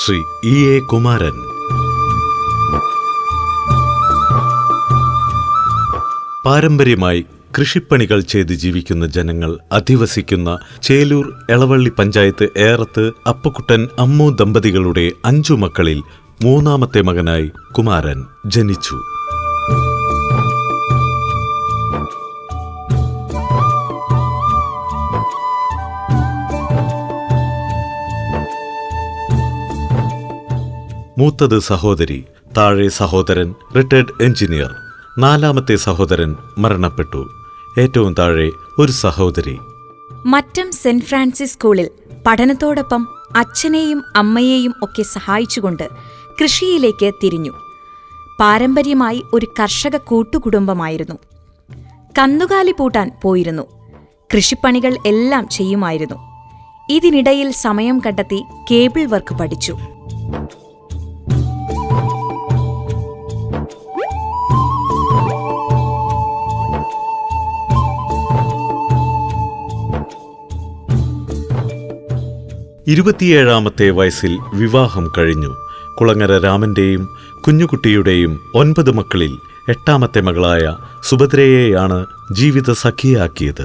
Shri E A Kumaran. പാരമ്പര്യമായി കൃഷിപ്പണികൾ ചെയ്ത് ജീവിക്കുന്ന ജനങ്ങൾ അധിവസിക്കുന്ന ചേലൂർ എളവള്ളി പഞ്ചായത്ത് ഏറത്ത് അപ്പക്കുട്ടൻ അമ്മു ദമ്പതികളുടെ 5 മക്കളിൽ 3ാമത്തെ മകനായി കുമാരൻ ജനിച്ചു. മൂത്തത് സഹോദരി, താഴെ സഹോദരൻ റിട്ടയർഡ് എഞ്ചിനീയർ, 4ാമത്തെ സഹോദരൻ മരണപ്പെട്ടു, ഏറ്റവും താഴെ ഒരു സഹോദരി. മറ്റം സെന്റ് ഫ്രാൻസിസ് സ്കൂളിൽ പഠനത്തോടൊപ്പം അച്ഛനെയും അമ്മയെയും ഒക്കെ സഹായിച്ചുകൊണ്ട് കൃഷിയിലേക്ക് തിരിഞ്ഞു. പാരമ്പര്യമായി ഒരു കർഷക കൂട്ടുകുടുംബമായിരുന്നു. കന്നുകാലി പൂട്ടാൻ പോയിരുന്നു. കൃഷിപ്പണികൾ എല്ലാം ചെയ്യുമായിരുന്നു. ഇതിനിടയിൽ സമയം കണ്ടെത്തി കേബിൾ വർക്ക് പഠിച്ചു. ഇരുപത്തിയേഴാമത്തെ വയസ്സിൽ വിവാഹം കഴിഞ്ഞു. കുളങ്ങര രാമന്റെയും കുഞ്ഞുകുട്ടിയുടെയും 9 മക്കളിൽ 8ാമത്തെ മകളായ സുഭദ്രയെയാണ് ജീവിത സഖിയാക്കിയത്.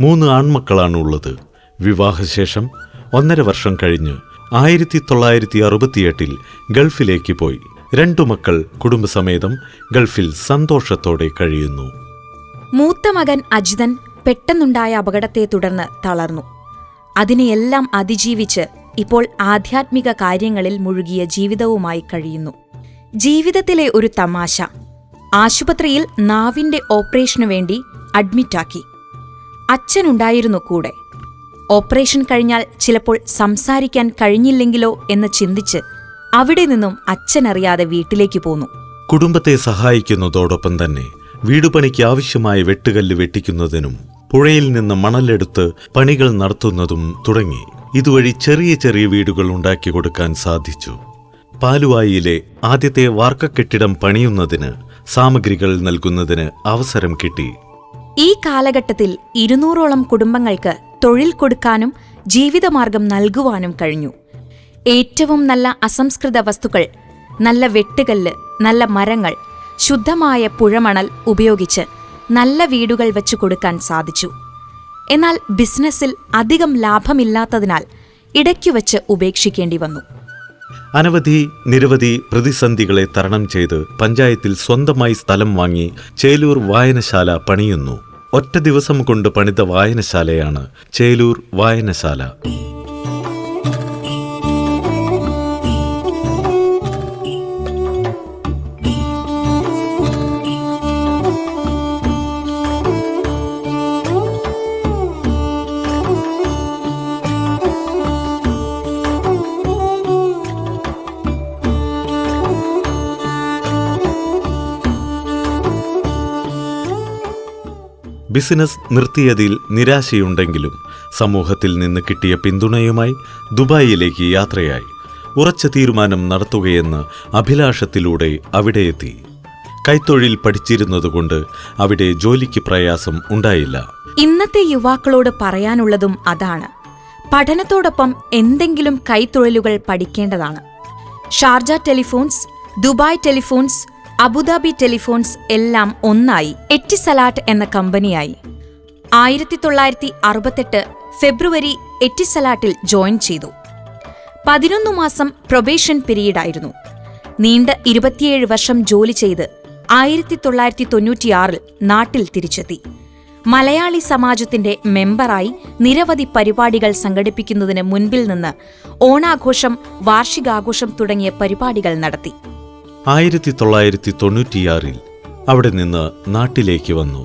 3 ആൺമക്കളാണുള്ളത്. വിവാഹശേഷം 1.5 വർഷം കഴിഞ്ഞ് 1968 ഗൾഫിലേക്ക് പോയി. 2 മക്കൾ കുടുംബസമേതം ഗൾഫിൽ സന്തോഷത്തോടെ കഴിയുന്നു. മൂത്ത മകൻ അജിതൻ പെട്ടെന്നുണ്ടായ അപകടത്തെ തുടർന്ന് തളർന്നു. അതിനെയെല്ലാം അതിജീവിച്ച് ഇപ്പോൾ ആധ്യാത്മിക കാര്യങ്ങളിൽ മുഴുകിയ ജീവിതവുമായി കഴിയുന്നു. ജീവിതത്തിലെ ഒരു തമാശ: ആശുപത്രിയിൽ നാവിന്റെ ഓപ്പറേഷനു വേണ്ടി അഡ്മിറ്റാക്കി. അച്ഛനുണ്ടായിരുന്നു കൂടെ. ഓപ്പറേഷൻ കഴിഞ്ഞാൽ ചിലപ്പോൾ സംസാരിക്കാൻ കഴിഞ്ഞില്ലെങ്കിലോ എന്ന് ചിന്തിച്ച് അവിടെ നിന്നും അച്ഛനറിയാതെ വീട്ടിലേക്ക് പോന്നു. കുടുംബത്തെ സഹായിക്കുന്നതോടൊപ്പം തന്നെ വീടുപണിക്ക് ആവശ്യമായ വെട്ടുകല്ല് വെട്ടിക്കുന്നതിനും പുഴയിൽ നിന്ന് മണലെടുത്ത് പണികൾ നടത്തുന്നതും തുടങ്ങി. ഇതുവഴി ചെറിയ ചെറിയ വീടുകൾ ഉണ്ടാക്കി കൊടുക്കാൻ സാധിച്ചു. പാലുവായിലെ ആദ്യത്തെ വാർക്കക്കെട്ടിടം പണിയുന്നതിന് സാമഗ്രികൾ നൽകുന്നതിന് അവസരം കിട്ടി. ഈ കാലഘട്ടത്തിൽ 200ഓളം കുടുംബങ്ങൾക്ക് തൊഴിൽ കൊടുക്കാനും ജീവിതമാർഗം നൽകുവാനും കഴിഞ്ഞു. ഏറ്റവും നല്ല അസംസ്കൃത വസ്തുക്കൾ, നല്ല വെട്ടുകല്ല്, നല്ല മരങ്ങൾ, ശുദ്ധമായ പുഴമണൽ ഉപയോഗിച്ച് നല്ല വീടുകൾ വെച്ചു കൊടുക്കാൻ സാധിച്ചു. എന്നാൽ ബിസിനസ്സിൽ അധികം ലാഭമില്ലാത്തതിനാൽ ഇടയ്ക്കുവച്ച് ഉപേക്ഷിക്കേണ്ടി വന്നു. നിരവധി പ്രതിസന്ധികളെ തരണം ചെയ്ത് പഞ്ചായത്തിൽ സ്വന്തമായി സ്ഥലം വാങ്ങി ചേലൂർ വായനശാല പണിയുന്നു. ഒറ്റ ദിവസം കൊണ്ട് പണിത വായനശാലയാണ് ചേലൂർ വായനശാല. ബിസിനസ് നിർത്തിയതിൽ നിരാശയുണ്ടെങ്കിലും സമൂഹത്തിൽ നിന്ന് കിട്ടിയ പിന്തുണയുമായി ദുബായിലേക്ക് യാത്രയായി. ഉറച്ച തീരുമാനം നടത്തുകയെന്ന് അഭിലാഷത്തിലൂടെ അവിടെയെത്തി. കൈത്തൊഴിൽ പഠിച്ചിരുന്നതുകൊണ്ട് അവിടെ ജോലിക്ക് പ്രയാസം ഉണ്ടായില്ല. ഇന്നത്തെ യുവാക്കളോട് പറയാനുള്ളതും അതാണ്. പഠനത്തോടൊപ്പം എന്തെങ്കിലും കൈത്തൊഴിലുകൾ പഠിക്കേണ്ടതാണ്. Sharjah telephones, Dubai telephones, Abu Dhabi telephones എല്ലാം ഒന്നായി എറ്റിസലാറ്റ് എന്ന കമ്പനിയായി. 1968 ഫെബ്രുവരി എറ്റിസലാറ്റിൽ ജോയിൻ ചെയ്തു. 11 മാസം പ്രൊബേഷൻ പീരീഡായിരുന്നു. നീണ്ട 27 വർഷം ജോലി ചെയ്ത് 1996 നാട്ടിൽ തിരിച്ചെത്തി. മലയാളി സമാജത്തിന്റെ മെമ്പറായി നിരവധി പരിപാടികൾ സംഘടിപ്പിക്കുന്നതിന് മുൻപിൽ നിന്ന് ഓണാഘോഷം, വാർഷികാഘോഷം തുടങ്ങിയ പരിപാടികൾ നടത്തി. 1996 അവിടെ നിന്ന് നാട്ടിലേക്ക് വന്നു.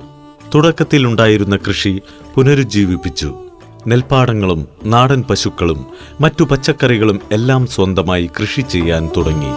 തുടക്കത്തിലുണ്ടായിരുന്ന കൃഷി പുനരുജ്ജീവിപ്പിച്ചു. നെൽപ്പാടങ്ങളും നാടൻ പശുക്കളും മറ്റു പച്ചക്കറികളും എല്ലാം സ്വന്തമായി കൃഷി ചെയ്യാൻ തുടങ്ങി.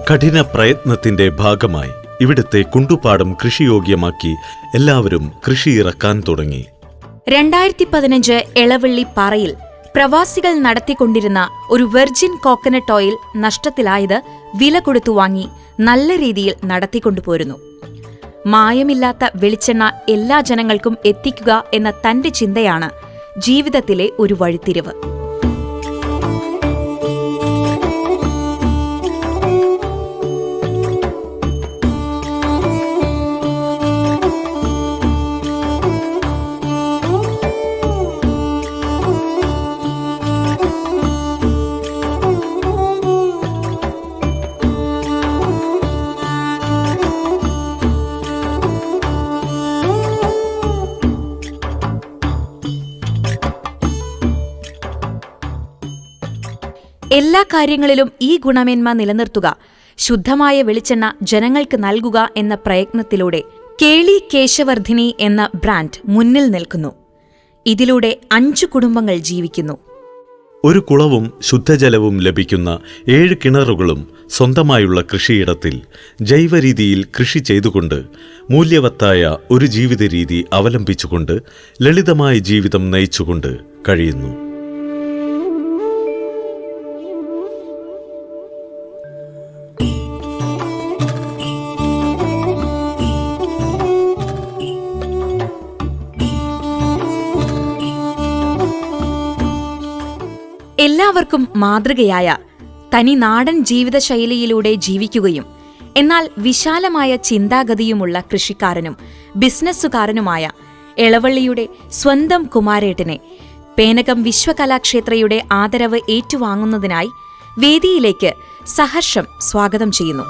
കഠിന പ്രയത്നത്തിന്റെ ഭാഗമായി ഇവിടുത്തെ കുണ്ടുപാടം കൃഷിയോഗ്യമാക്കി എല്ലാവരും കൃഷി ഇറക്കാൻ തുടങ്ങി. 2015 എളവള്ളി പാറയിൽ പ്രവാസികൾ നടത്തിക്കൊണ്ടിരുന്ന ഒരു വെർജിൻ കോക്കനട്ട് ഓയിൽ നഷ്ടത്തിലായത് വില കൊടുത്തു വാങ്ങി നല്ല രീതിയിൽ നടത്തിക്കൊണ്ടുപോരുന്നു. മായമില്ലാത്ത വെളിച്ചെണ്ണ എല്ലാ ജനങ്ങൾക്കും എത്തിക്കുക എന്ന തന്റെ ചിന്തയാണ് ജീവിതത്തിലെ ഒരു വഴിത്തിരിവ്. എല്ലാ കാര്യങ്ങളിലും ഈ ഗുണമേന്മ നിലനിർത്തുക, ശുദ്ധമായ വെളിച്ചെണ്ണ ജനങ്ങൾക്ക് നൽകുക എന്ന പ്രയത്നത്തിലൂടെ കേളി കേശവർദ്ധിനി എന്ന ബ്രാൻഡ് മുന്നിൽ നിൽക്കുന്നു. ഇതിലൂടെ 5 കുടുംബങ്ങൾ ജീവിക്കുന്നു. ഒരു കുളവും ശുദ്ധജലവും ലഭിക്കുന്ന 7 കിണറുകളും സ്വന്തമായുള്ള കൃഷിയിടത്തിൽ ജൈവരീതിയിൽ കൃഷി ചെയ്തുകൊണ്ട് മൂല്യവത്തായ ഒരു ജീവിത രീതി അവലംബിച്ചുകൊണ്ട് ലളിതമായ ജീവിതം നയിച്ചുകൊണ്ട് കഴിയുന്നു. എല്ലാവർക്കും മാതൃകയായ തനി നാടൻ ജീവിതശൈലിയിലൂടെ ജീവിക്കുകയും എന്നാൽ വിശാലമായ ചിന്താഗതിയുമുള്ള കൃഷിക്കാരനും ബിസിനസ്സുകാരനുമായ എളവള്ളിയുടെ സ്വന്തം കുമാരേട്ടനെ പേനകം വിശ്വകലാക്ഷേത്രയുടെ ആദരവ് ഏറ്റുവാങ്ങുന്നതിനായി വേദിയിലേക്ക് സഹർഷം സ്വാഗതം ചെയ്യുന്നു.